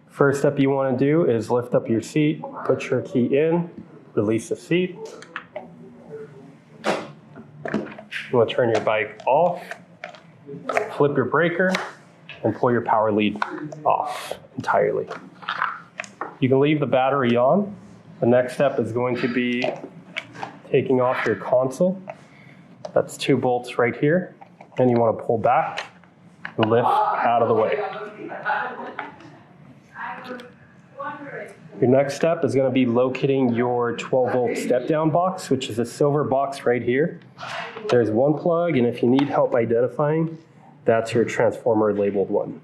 First step you want to do is lift up your seat, put your key in, release the seat. You want to turn your bike off, flip your breaker, and pull your power lead off entirely. You can leave the battery on. The next step is going to be taking off your console. That's 2 bolts right here. And you want to pull back and lift out of the way. Your next step is going to be locating your 12-volt step-down box, which is a silver box right here. There's one plug, and if you need help identifying, that's your transformer labeled one.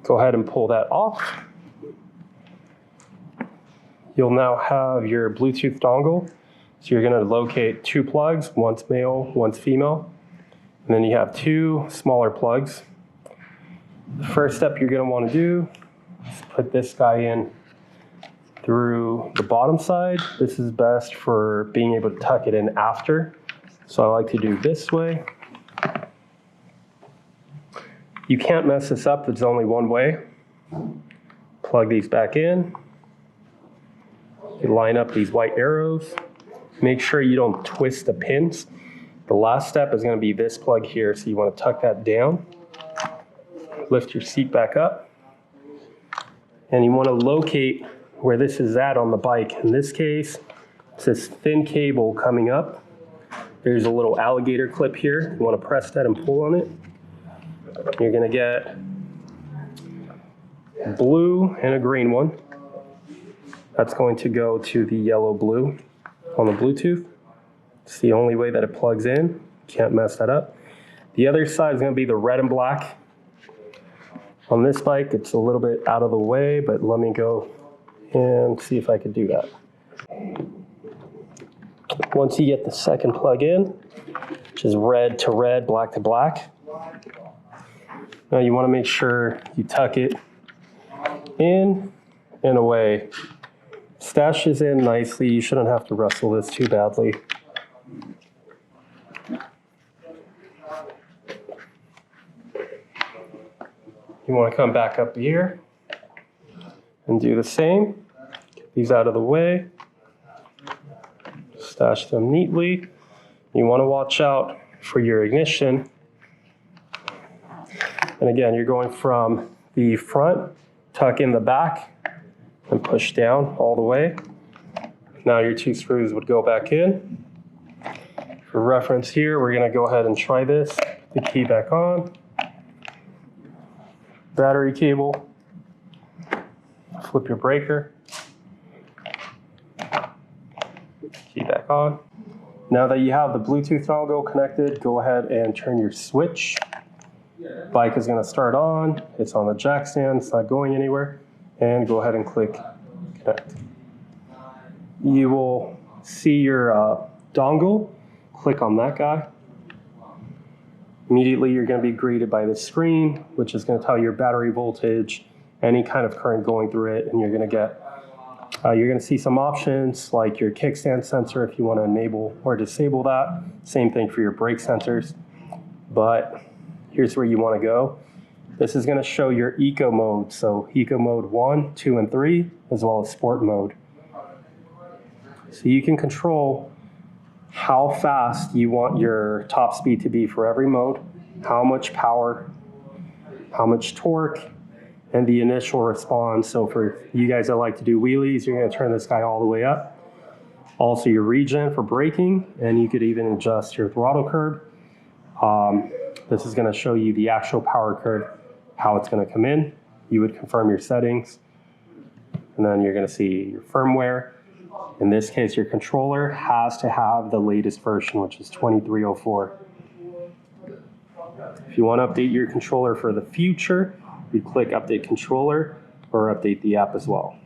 Go ahead and pull that off. You'll now have your Bluetooth dongle. So you're going to locate 2 plugs, one's male, one's female. And then you have 2 smaller plugs. The first step you're going to want to do is put this guy in through the bottom side. This is best for being able to tuck it in after. So I like to do this way. You can't mess this up, there's only one way. Plug these back in. You line up these white arrows. Make sure you don't twist the pins. The last step is going to be this plug here, so you want to tuck that down. Lift your seat back up. And you want to locate where this is at on the bike. In this case, it's this thin cable coming up. There's a little alligator clip here. You want to press that and pull on it. You're going to get a blue and a green one. That's going to go to the yellow blue on the Bluetooth. It's the only way that it plugs in. Can't mess that up. The other side is going to be the red and black. On this bike, it's a little bit out of the way, but let me go and see if I could do that. Once you get the second plug in, which is red to red, black to black, now you want to make sure you tuck it in and away. Stash this in nicely. You shouldn't have to wrestle this too badly. You want to come back up here and do the same. Get these out of the way. Stash them neatly. You want to watch out for your ignition. And again, you're going from the front, tuck in the back, and push down all the way. Now your 2 screws would go back in. For reference here, we're going to go ahead and try this. Put the key back on. Battery cable. Flip your breaker. Key back on. Now that you have the Bluetooth dongle connected, go ahead and turn your switch. Bike is going to start on. It's on the jack stand. It's not going anywhere. And go ahead and click connect. You will see your dongle. Click on that guy. Immediately you're going to be greeted by this screen, which is going to tell your battery voltage, any kind of current going through it, and you're going to see some options like your kickstand sensor if you want to enable or disable that. Same thing for your brake sensors. But here's where you want to go. This is going to show your eco mode. So eco mode 1, 2, and 3, as well as sport mode. So you can control how fast you want your top speed to be for every mode, how much power, how much torque, and the initial response. So for you guys that like to do wheelies, you're going to turn this guy all the way up. Also your regen for braking, and you could even adjust your throttle curve. This is going to show you the actual power curve, how it's going to come in. You would confirm your settings, and then you're going to see your firmware. In this case, your controller has to have the latest version, which is 2304. If you want to update your controller for the future, you click Update Controller or update the app as well.